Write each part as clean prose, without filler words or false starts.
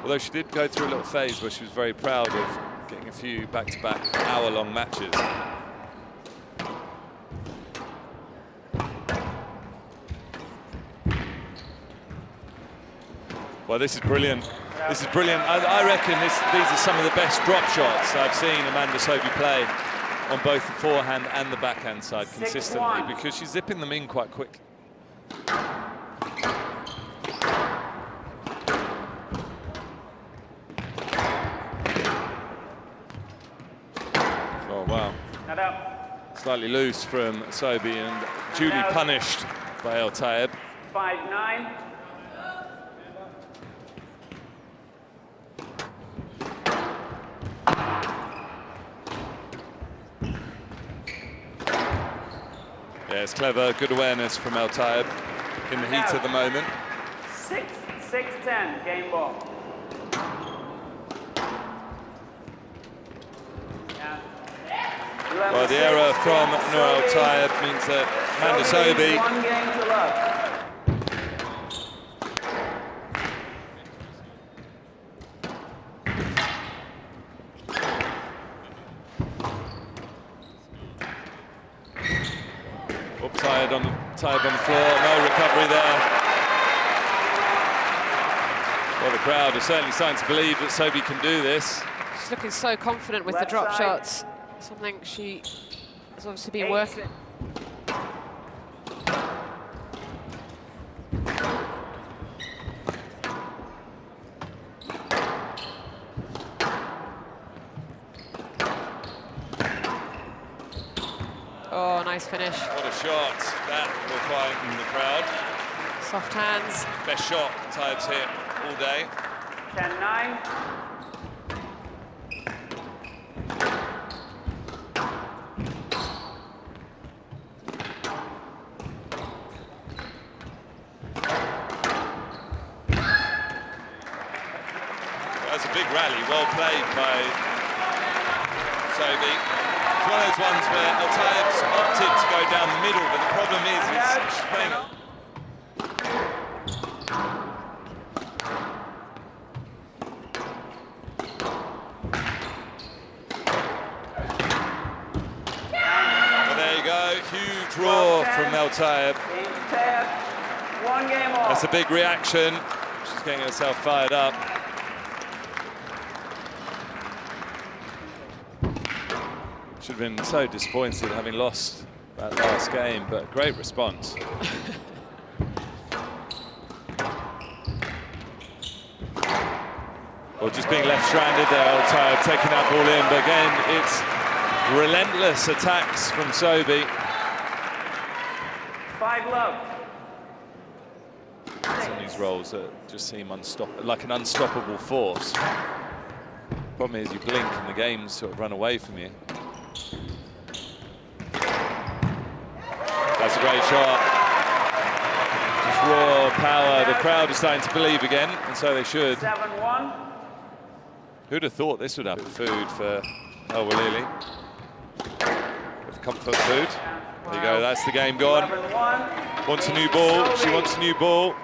Although she did go through a little phase where she was very proud of getting a few back-to-back hour-long matches. Well, this is brilliant. This is brilliant. I reckon these are some of the best drop shots I've seen Amanda Sobhy play on both the forehand and the backhand side consistently, because she's zipping them in quite quick. Oh, wow. Slightly loose from Sobhy and duly punished by Tayeb. 5-9. Yeah, it's clever, good awareness from Tayeb in the heat of the moment. 6-10, game ball. Well, the error from Nour Tayeb means that Amanda Sobhy 1 game to love. Tayeb on the floor, no recovery there. Well, the crowd are certainly starting to believe that Sobhy can do this. She's looking so confident with the drop shots. Something she has obviously been working. Oh, nice finish. What a shot that will quieten the crowd. Soft hands. Best shot Tayeb's hit all day. 10-9. That's a big rally, well played by Sobhy. It's one of those ones where Tayeb's opted to go down the middle, but the problem is she's playing. Well, there you go, huge roar from Tayeb. 1 game off. That's a big reaction. She's getting herself fired up. Should have been so disappointed having lost that last game, but great response. Well, just being left stranded there, Tayeb taking that ball in, but again, it's relentless attacks from Sobhy. 5-love. Some of these rolls that just seem like an unstoppable force. Problem is, you blink and the games sort of run away from you. That's a great shot. Just raw power. The crowd is starting to believe again, and so they should. 7-1. Who'd have thought this would happen? Food for Walili. Comfort food. There you go, that's the game gone. 11-1. Wants a new ball. She wants a new ball.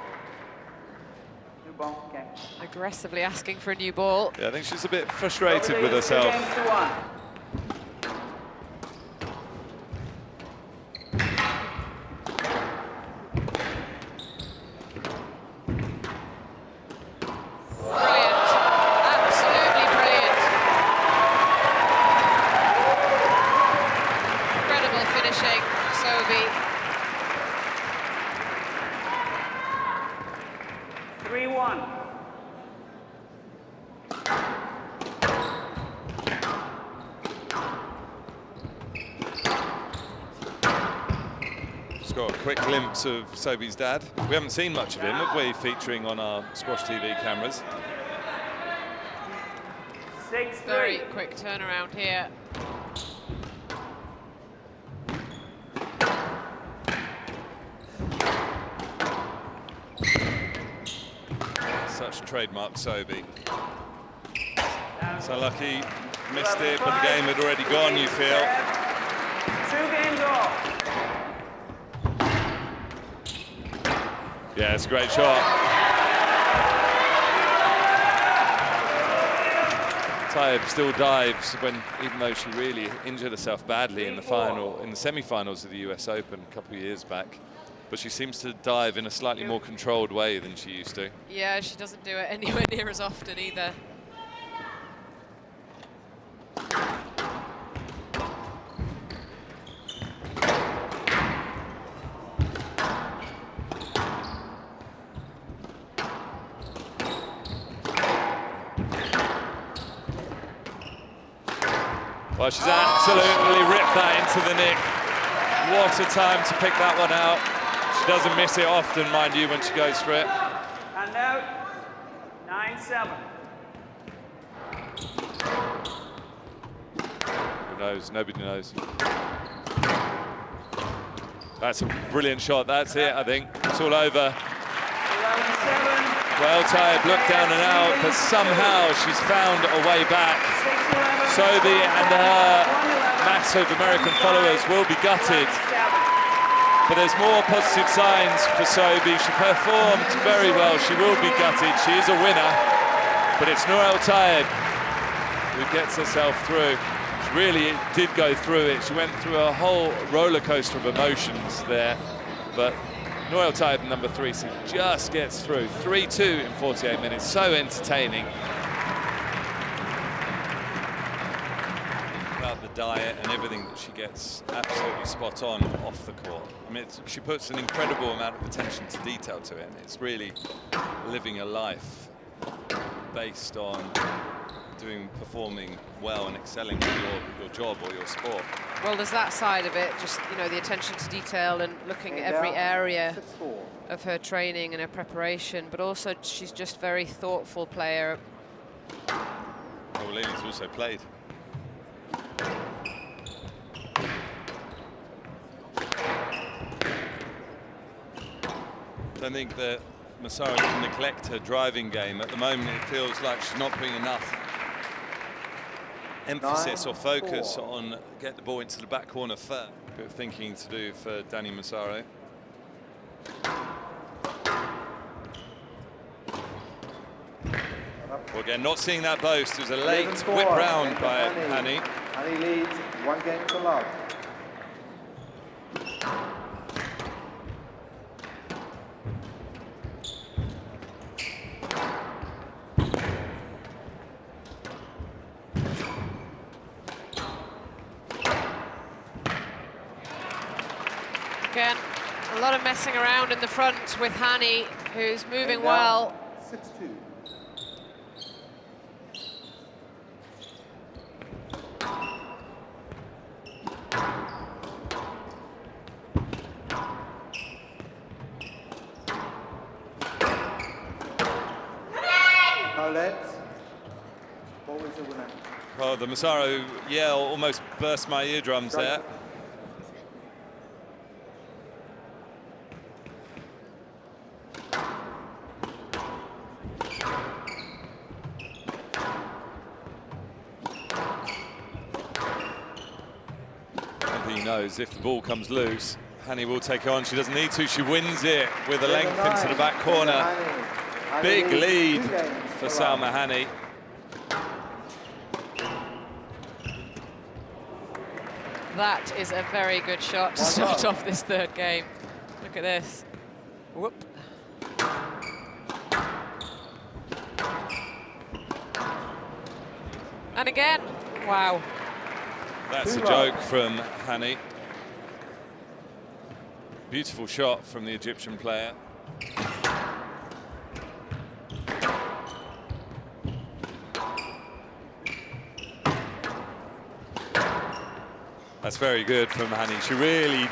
New ball, okay. Aggressively asking for a new ball. Yeah, I think she's a bit frustrated with herself. 2 games to 1. Got a quick glimpse of Sobhy's dad. We haven't seen much of him, have we, featuring on our Squash TV cameras? 6-3. Very quick turnaround here. Such trademark Sobhy. So lucky, missed it, but the game had already gone, you feel. 2 games off. Yeah, it's a great shot. Tayeb still dives even though she really injured herself badly in the semi-finals of the US Open a couple of years back. But she seems to dive in a slightly more controlled way than she used to. Yeah, she doesn't do it anywhere near as often either. Well, she's absolutely ripped that into the nick. What a time to pick that one out. She doesn't miss it often, mind you, when she goes for it. And out. 9-7. Who knows? Nobody knows. That's a brilliant shot. That's it, I think. It's all over. 11-7. Well, Tayeb looked down and out, but somehow she's found a way back. 6-11. Sobhy and her mass of American followers will be gutted. But there's more positive signs for Sobhy. She performed very well. She will be gutted. She is a winner. But it's Nour Tayeb who gets herself through. She really did go through it. She went through a whole roller coaster of emotions there. But Nour Tayeb, number 3, just gets through. 3-2 in 48 minutes. So entertaining. The diet and everything that she gets absolutely spot on off the court. I mean, she puts an incredible amount of attention to detail to it, and it's really living a life based on performing well and excelling at your job or your sport. Well, there's that side of it, just, you know, the attention to detail and looking at every area of her training and her preparation, but also she's just very thoughtful player. Oh, Lily's also played. I don't think that Massaro can neglect her driving game. At the moment, it feels like she's not putting enough emphasis or focus on get the ball into the back corner first. A bit of thinking to do for Dani Massaro. Well, again, not seeing that boast. It was a late whip round by Hany. Hany leads 1 game to love. Again, a lot of messing around in the front with Hany, who's moving well. 6-2. Always the winner. Oh, the Massaro yell almost burst my eardrums there. He knows if the ball comes loose, Hany will take on. She doesn't need to. She wins it with a length into the back corner. Big lead for Salma Hany. That is a very good shot to start off this third game. Look at this. Whoop. And again. Wow. That's a joke from Hany. Beautiful shot from the Egyptian player. That's very good from Hany. She really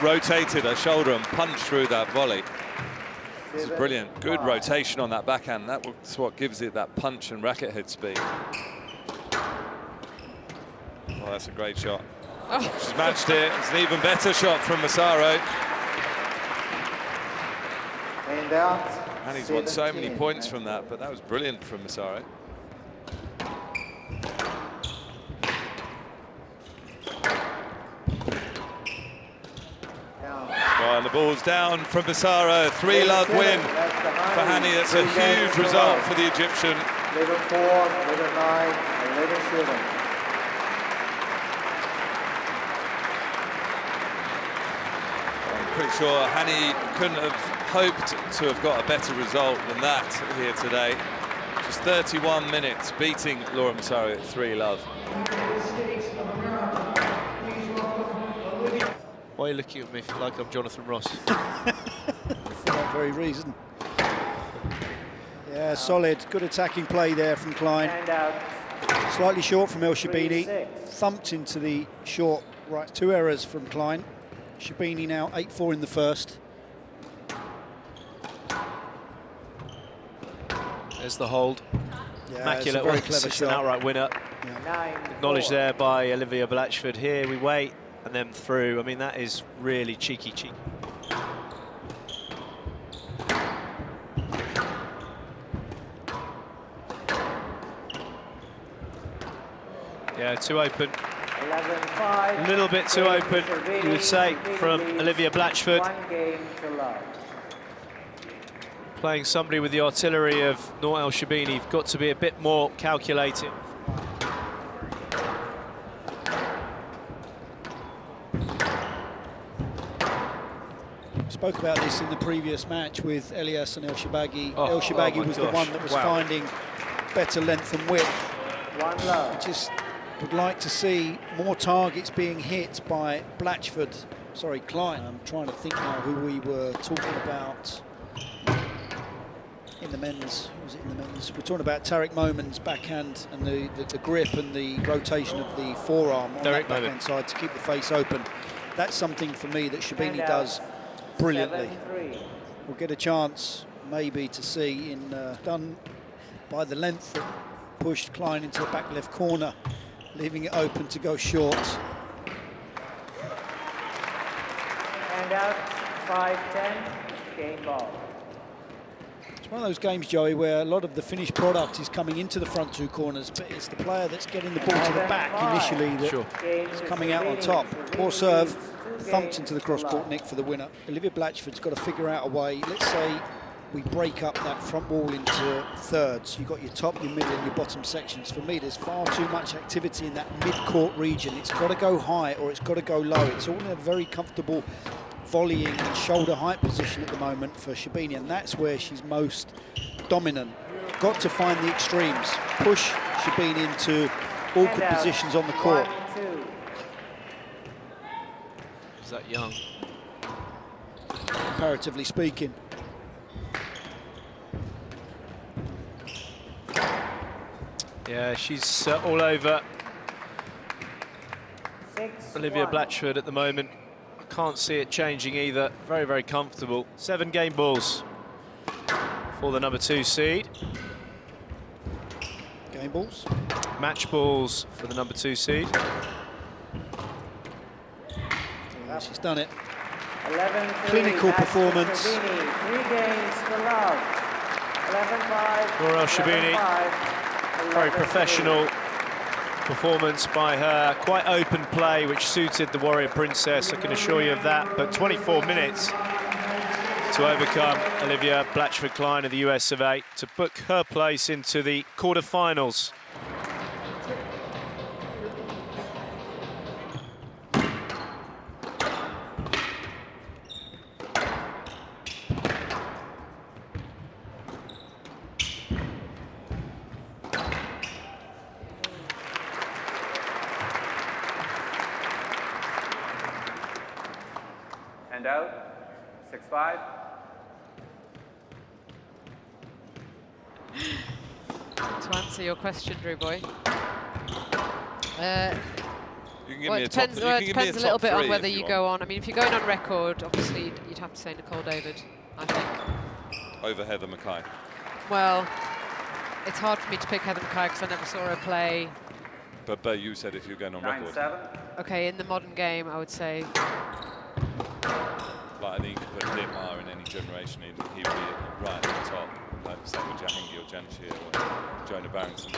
rotated her shoulder and punched through that volley. This is brilliant. Good rotation on that backhand. That's what gives it that punch and racket head speed. Oh, that's a great shot. Oh. She's matched it. It's an even better shot from Massaro. And out. Hany's won so many points from that, but that was brilliant from Massaro. Oh, and the ball's down from Massaro. 3-love win for Hany. That's a huge result for the Egyptian. 11-4, 11-9, 11-7. I'm pretty sure Hany couldn't have hoped to have got a better result than that here today. Just 31 minutes, beating Laura Massaro at 3-love. Why are you looking at me like I'm Jonathan Ross? For that very reason. Yeah, solid, good attacking play there from Clyne. And out. Slightly short from Sherbini. 3-6. Thumped into the short right. 2 errors from Clyne. Sherbini now 8-4 in the first. There's the hold. Yeah, Immaculate very one, clever it's an shot. outright winner. 9-4. Acknowledged there by Olivia Blatchford. Here we wait, and then through. I mean, that is really cheeky. Yeah, too open. 11-5. A little bit too open, you would say, from Olivia Blatchford. 1 game to love. Playing somebody with the artillery of Nour Sherbini, you've got to be a bit more calculating. Spoke about this in the previous match with Elias and El Shibagi. Oh, El Shibagi oh my was the gosh. one that was Wow. finding better length and width. 1 love. Just would like to see more targets being hit by Blatchford. Sorry, Clyne. I'm trying to think now who we were talking about in the men's. Was it in the men's? We're talking about Tariq Momin's backhand and the grip and the rotation of the forearm on Tariq that backhand side to keep the face open. That's something for me that Sherbini does brilliantly. 7-3. We'll get a chance maybe to see in done by the length that pushed Clyne into the back left corner, leaving it open to go short. And out. 5-10. Game ball. It's one of those games, Joey, where a lot of the finished product is coming into the front 2 corners, but it's the player that's getting the ball to the back initially that Sure. is coming out on top. Poor serve, thumped into the cross-court nick for the winner. Olivia Blatchford's got to figure out a way. Let's say we break up that front wall into thirds. You've got your top, your middle and your bottom sections. For me, there's far too much activity in that mid-court region. It's got to go high or it's got to go low. It's all in a very comfortable volleying and shoulder height position at the moment for Sherbini, and that's where she's most dominant. Got to find the extremes. Push Sherbini into awkward positions on the court. 1-2. Is that young? Comparatively speaking. Yeah, she's all over 6-1. Olivia Blatchford at the moment. I can't see it changing either. Very, very comfortable. 7 game balls for the number 2 seed. Game balls. Match balls for the number 2 seed. Yeah, she's done it. 11-3. Clinical That's performance. Sherbini. 3 games to love. 11-5. Nour Sherbini. 11-5. Very 11-3. professional performance by her. Quite open play, which suited the Warrior Princess, I can assure you of that. But 24 minutes to overcome Olivia Blatchford-Clyne of the US of A to book her place into the quarterfinals. And out. 6-5. To answer your question, Drew Boy. You can give Well, me it a top. depends, You well, can it give me depends a top little bit on three whether if you want. go on. I mean, if you're going on record, obviously you'd have to say Nicole David, I think. Over Heather Mackay. Well, it's hard for me to pick Heather Mackay because I never saw her play. But you said if you're going on record. 9-7. Okay, in the modern game, I would say. Like, I think you could put Dietmar in any generation, he would be right at the top. Like, same with Jahangi or Janshir or Jonah Barrington.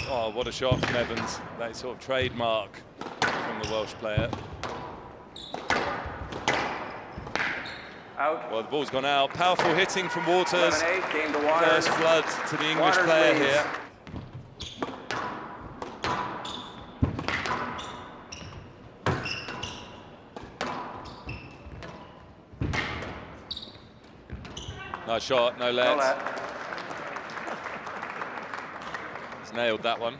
Oh, what a shot from Evans. That sort of trademark from the Welsh player. Out. Well, the ball's gone out. Powerful hitting from Waters. 11-8, game to Waters. First blood to the English Waters player leads. here. Nice shot, no let. No let. He's nailed that one.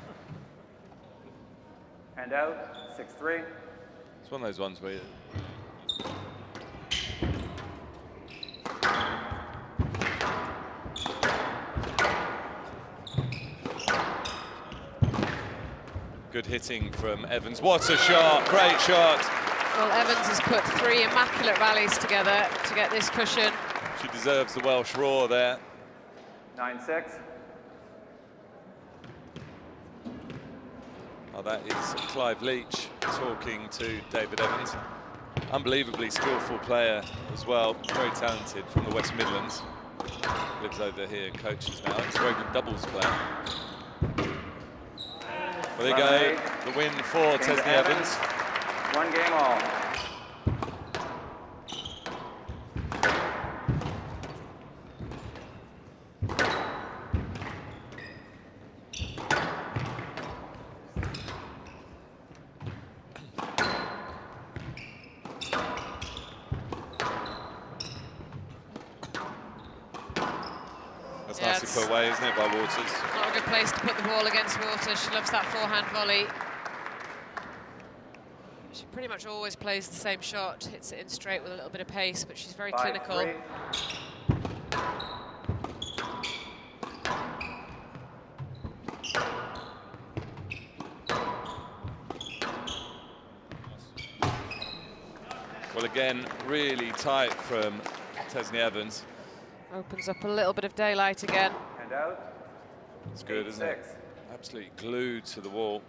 And out. 6-3. It's one of those ones where good hitting from Evans. What a shot, great shot. Well, Evans has put 3 immaculate rallies together to get this cushion. She deserves the Welsh roar there. 9-6. Oh, that is Clive Leach talking to David Evans. Unbelievably skillful player as well, very talented from the West Midlands. Lives over here and coaches now. He's a very good doubles player. Well, there you go, the win for Tesni Evans. 1 game all. That's Yeah, nicely put away, isn't it, by Waters? Not a good place to put the ball against Waters. She loves that forehand volley. She pretty much always plays the same shot, hits it in straight with a little bit of pace, but she's very 5-3. clinical. Well, again, really tight from Tesni Evans. Opens up a little bit of daylight again. And out. It's good, isn't it? 8-6. Absolutely glued to the wall.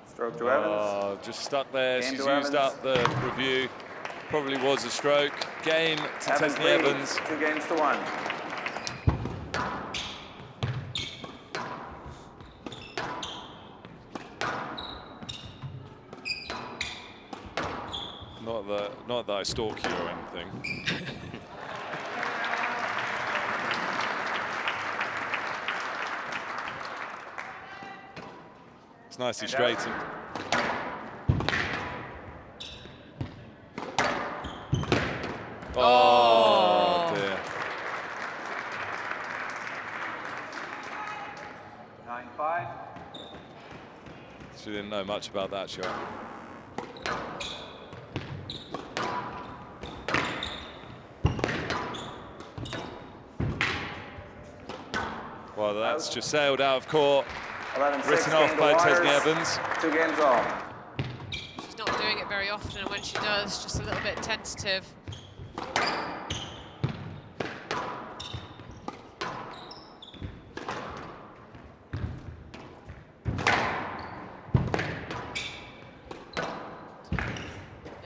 Stroke to Evans. Oh, just stuck there. Game She's to used Evans. up the review. Probably was a stroke. Game to Tesni leads, Evans. 2 games to 1. Not that I stalk you or anything. It's nicely And straightened. Oh dear. 9-5. She didn't know much about that shot. Well, that's just sailed out of court. 11-6. Written off game to by Waters. Tesni Evans. 2 games all. She's not doing it very often, and when she does, just a little bit tentative.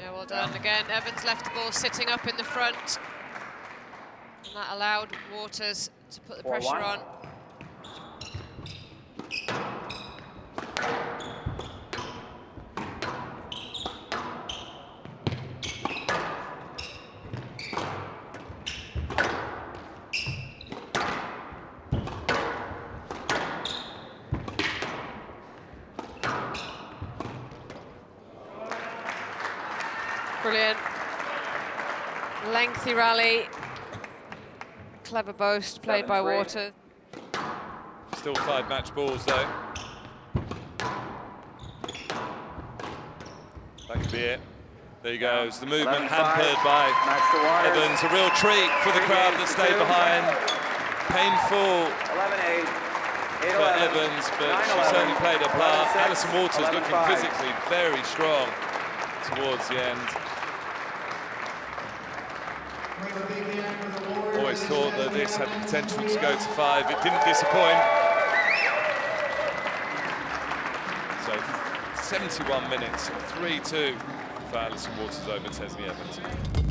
Yeah, well done. Again, Evans left the ball sitting up in the front, and that allowed Waters to put the pressure 4-1. on. Brilliant. Lengthy rally. Clever boast played by 7-3. Waters. Still 5 match balls though. That could be it. There he goes. The movement 11-5. hampered by Match to Waters. Evans. A real treat for the crowd that stayed behind. Painful 11-8. for Evans, but she certainly played her part. Alison Waters looking physically very strong towards the end. Always thought that this had the potential to go to 5. It didn't disappoint. So 71 minutes, 3-2 for Alison Waters over Tesni Evans.